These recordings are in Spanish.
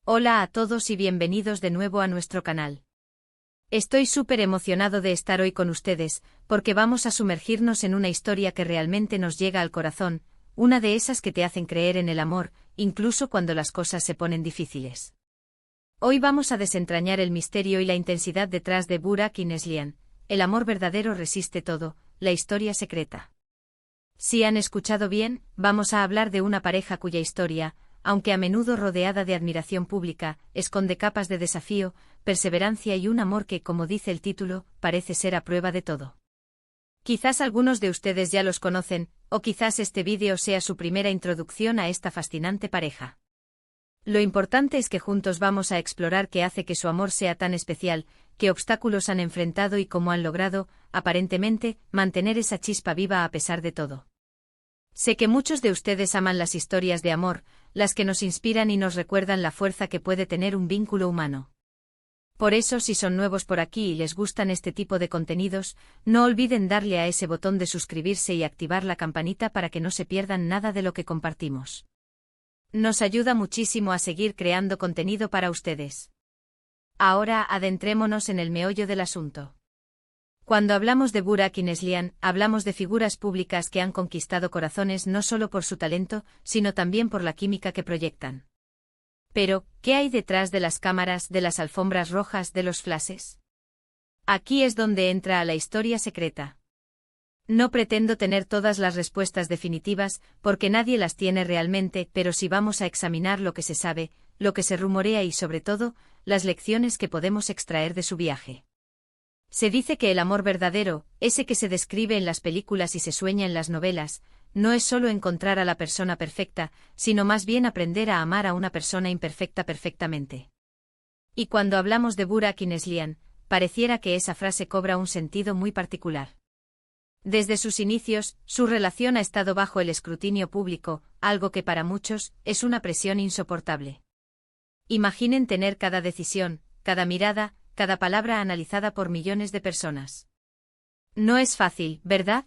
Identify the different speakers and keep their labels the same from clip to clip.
Speaker 1: Hola a todos y bienvenidos de nuevo a nuestro canal. Estoy súper emocionado de estar hoy con ustedes, porque vamos a sumergirnos en una historia que realmente nos llega al corazón, una de esas que te hacen creer en el amor, incluso cuando las cosas se ponen difíciles. Hoy vamos a desentrañar el misterio y la intensidad detrás de Burak y Neslihan, el amor verdadero resiste todo, la historia secreta. Si han escuchado bien, vamos a hablar de una pareja cuya historia, aunque a menudo rodeada de admiración pública, esconde capas de desafío, perseverancia y un amor que, como dice el título, parece ser a prueba de todo. Quizás algunos de ustedes ya los conocen, o quizás este vídeo sea su primera introducción a esta fascinante pareja. Lo importante es que juntos vamos a explorar qué hace que su amor sea tan especial, qué obstáculos han enfrentado y cómo han logrado, aparentemente, mantener esa chispa viva a pesar de todo. Sé que muchos de ustedes aman las historias de amor, las que nos inspiran y nos recuerdan la fuerza que puede tener un vínculo humano. Por eso, si son nuevos por aquí y les gustan este tipo de contenidos, no olviden darle a ese botón de suscribirse y activar la campanita para que no se pierdan nada de lo que compartimos. Nos ayuda muchísimo a seguir creando contenido para ustedes. Ahora adentrémonos en el meollo del asunto. Cuando hablamos de Burak y Neslihan, hablamos de figuras públicas que han conquistado corazones no solo por su talento, sino también por la química que proyectan. Pero, ¿qué hay detrás de las cámaras, de las alfombras rojas, de los flashes? Aquí es donde entra a la historia secreta. No pretendo tener todas las respuestas definitivas, porque nadie las tiene realmente, pero sí vamos a examinar lo que se sabe, lo que se rumorea y sobre todo, las lecciones que podemos extraer de su viaje. Se dice que el amor verdadero, ese que se describe en las películas y se sueña en las novelas, no es solo encontrar a la persona perfecta, sino más bien aprender a amar a una persona imperfecta perfectamente. Y cuando hablamos de Burak y Neslihan, pareciera que esa frase cobra un sentido muy particular. Desde sus inicios, su relación ha estado bajo el escrutinio público, algo que para muchos es una presión insoportable. Imaginen tener cada decisión, cada mirada, cada palabra analizada por millones de personas. No es fácil, ¿verdad?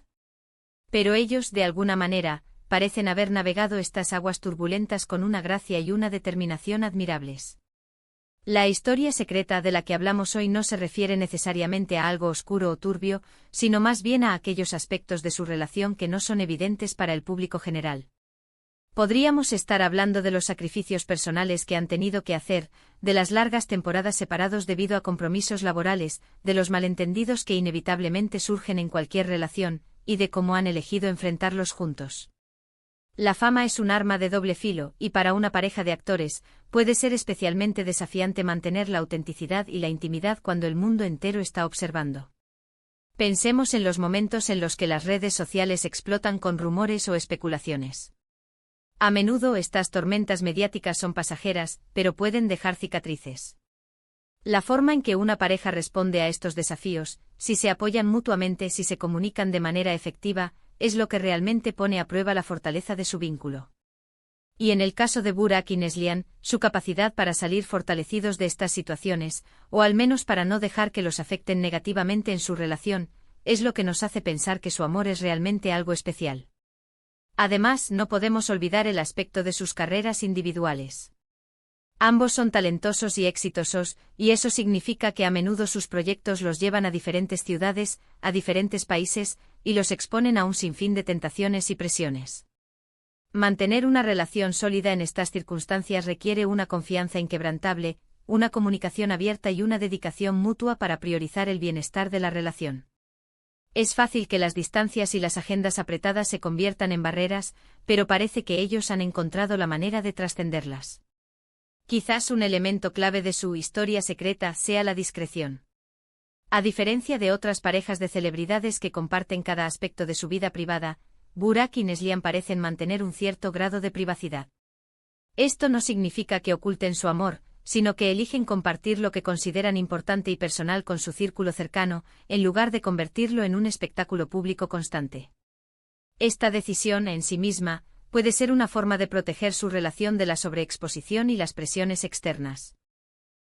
Speaker 1: Pero ellos, de alguna manera, parecen haber navegado estas aguas turbulentas con una gracia y una determinación admirables. La historia secreta de la que hablamos hoy no se refiere necesariamente a algo oscuro o turbio, sino más bien a aquellos aspectos de su relación que no son evidentes para el público general. Podríamos estar hablando de los sacrificios personales que han tenido que hacer, de las largas temporadas separados debido a compromisos laborales, de los malentendidos que inevitablemente surgen en cualquier relación, y de cómo han elegido enfrentarlos juntos. La fama es un arma de doble filo, y para una pareja de actores, puede ser especialmente desafiante mantener la autenticidad y la intimidad cuando el mundo entero está observando. Pensemos en los momentos en los que las redes sociales explotan con rumores o especulaciones. A menudo estas tormentas mediáticas son pasajeras, pero pueden dejar cicatrices. La forma en que una pareja responde a estos desafíos, si se apoyan mutuamente, si se comunican de manera efectiva, es lo que realmente pone a prueba la fortaleza de su vínculo. Y en el caso de Burak y Neslihan, su capacidad para salir fortalecidos de estas situaciones, o al menos para no dejar que los afecten negativamente en su relación, es lo que nos hace pensar que su amor es realmente algo especial. Además, no podemos olvidar el aspecto de sus carreras individuales. Ambos son talentosos y exitosos, y eso significa que a menudo sus proyectos los llevan a diferentes ciudades, a diferentes países, y los exponen a un sinfín de tentaciones y presiones. Mantener una relación sólida en estas circunstancias requiere una confianza inquebrantable, una comunicación abierta y una dedicación mutua para priorizar el bienestar de la relación. Es fácil que las distancias y las agendas apretadas se conviertan en barreras, pero parece que ellos han encontrado la manera de trascenderlas. Quizás un elemento clave de su historia secreta sea la discreción. A diferencia de otras parejas de celebridades que comparten cada aspecto de su vida privada, Burak y Neslihan parecen mantener un cierto grado de privacidad. Esto no significa que oculten su amor, sino que eligen compartir lo que consideran importante y personal con su círculo cercano, en lugar de convertirlo en un espectáculo público constante. Esta decisión, en sí misma, puede ser una forma de proteger su relación de la sobreexposición y las presiones externas.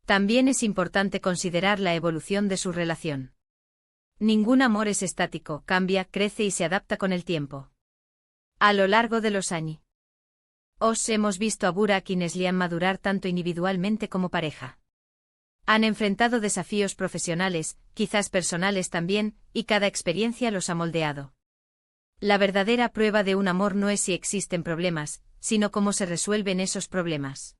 Speaker 1: También es importante considerar la evolución de su relación. Ningún amor es estático, cambia, crece y se adapta con el tiempo. A lo largo de los años. Hemos visto a Burak y Neslihan madurar tanto individualmente como pareja. Han enfrentado desafíos profesionales, quizás personales también, y cada experiencia los ha moldeado. La verdadera prueba de un amor no es si existen problemas, sino cómo se resuelven esos problemas.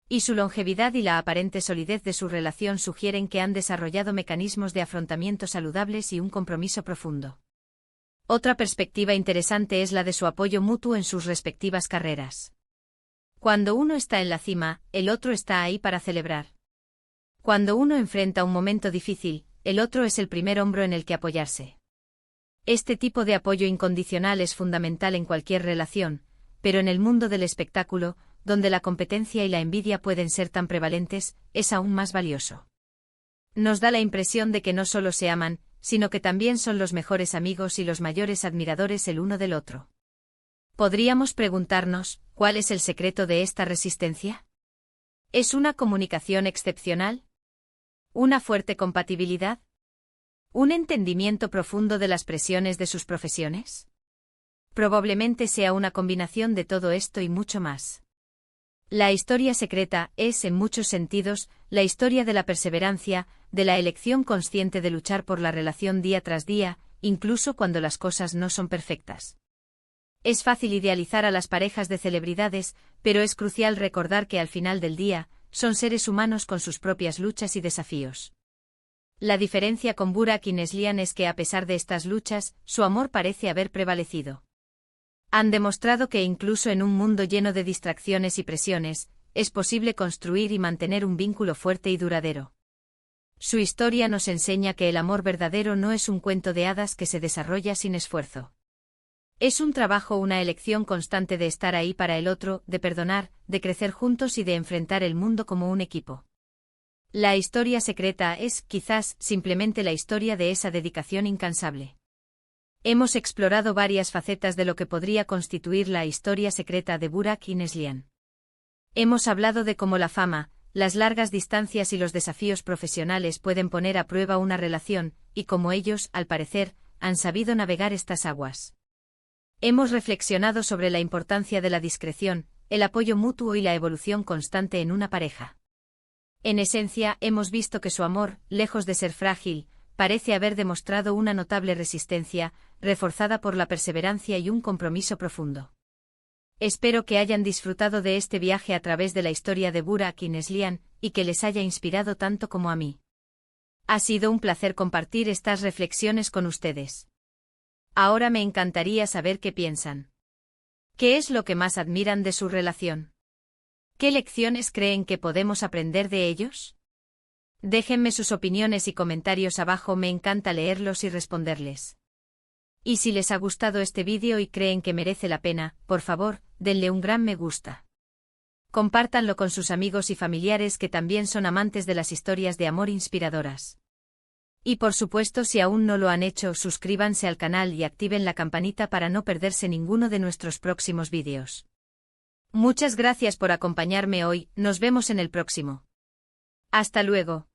Speaker 1: Y su longevidad y la aparente solidez de su relación sugieren que han desarrollado mecanismos de afrontamiento saludables y un compromiso profundo. Otra perspectiva interesante es la de su apoyo mutuo en sus respectivas carreras. Cuando uno está en la cima, el otro está ahí para celebrar. Cuando uno enfrenta un momento difícil, el otro es el primer hombro en el que apoyarse. Este tipo de apoyo incondicional es fundamental en cualquier relación, pero en el mundo del espectáculo, donde la competencia y la envidia pueden ser tan prevalentes, es aún más valioso. Nos da la impresión de que no solo se aman, sino que también son los mejores amigos y los mayores admiradores el uno del otro. Podríamos preguntarnos, ¿cuál es el secreto de esta resistencia? ¿Es una comunicación excepcional? ¿Una fuerte compatibilidad? ¿Un entendimiento profundo de las presiones de sus profesiones? Probablemente sea una combinación de todo esto y mucho más. La historia secreta es, en muchos sentidos, la historia de la perseverancia, de la elección consciente de luchar por la relación día tras día, incluso cuando las cosas no son perfectas. Es fácil idealizar a las parejas de celebridades, pero es crucial recordar que al final del día, son seres humanos con sus propias luchas y desafíos. La diferencia con Burak y Neslihan es que a pesar de estas luchas, su amor parece haber prevalecido. Han demostrado que incluso en un mundo lleno de distracciones y presiones, es posible construir y mantener un vínculo fuerte y duradero. Su historia nos enseña que el amor verdadero no es un cuento de hadas que se desarrolla sin esfuerzo. Es un trabajo, una elección constante de estar ahí para el otro, de perdonar, de crecer juntos y de enfrentar el mundo como un equipo. La historia secreta es, quizás, simplemente la historia de esa dedicación incansable. Hemos explorado varias facetas de lo que podría constituir la historia secreta de Burak y Neslihan. Hemos hablado de cómo la fama, las largas distancias y los desafíos profesionales pueden poner a prueba una relación, y cómo ellos, al parecer, han sabido navegar estas aguas. Hemos reflexionado sobre la importancia de la discreción, el apoyo mutuo y la evolución constante en una pareja. En esencia, hemos visto que su amor, lejos de ser frágil, parece haber demostrado una notable resistencia, reforzada por la perseverancia y un compromiso profundo. Espero que hayan disfrutado de este viaje a través de la historia de Burak y Neslihan, y que les haya inspirado tanto como a mí. Ha sido un placer compartir estas reflexiones con ustedes. Ahora me encantaría saber qué piensan. ¿Qué es lo que más admiran de su relación? ¿Qué lecciones creen que podemos aprender de ellos? Déjenme sus opiniones y comentarios abajo, me encanta leerlos y responderles. Y si les ha gustado este vídeo y creen que merece la pena, por favor, denle un gran me gusta. Compártanlo con sus amigos y familiares que también son amantes de las historias de amor inspiradoras. Y por supuesto, si aún no lo han hecho, suscríbanse al canal y activen la campanita para no perderse ninguno de nuestros próximos vídeos. Muchas gracias por acompañarme hoy, nos vemos en el próximo. Hasta luego.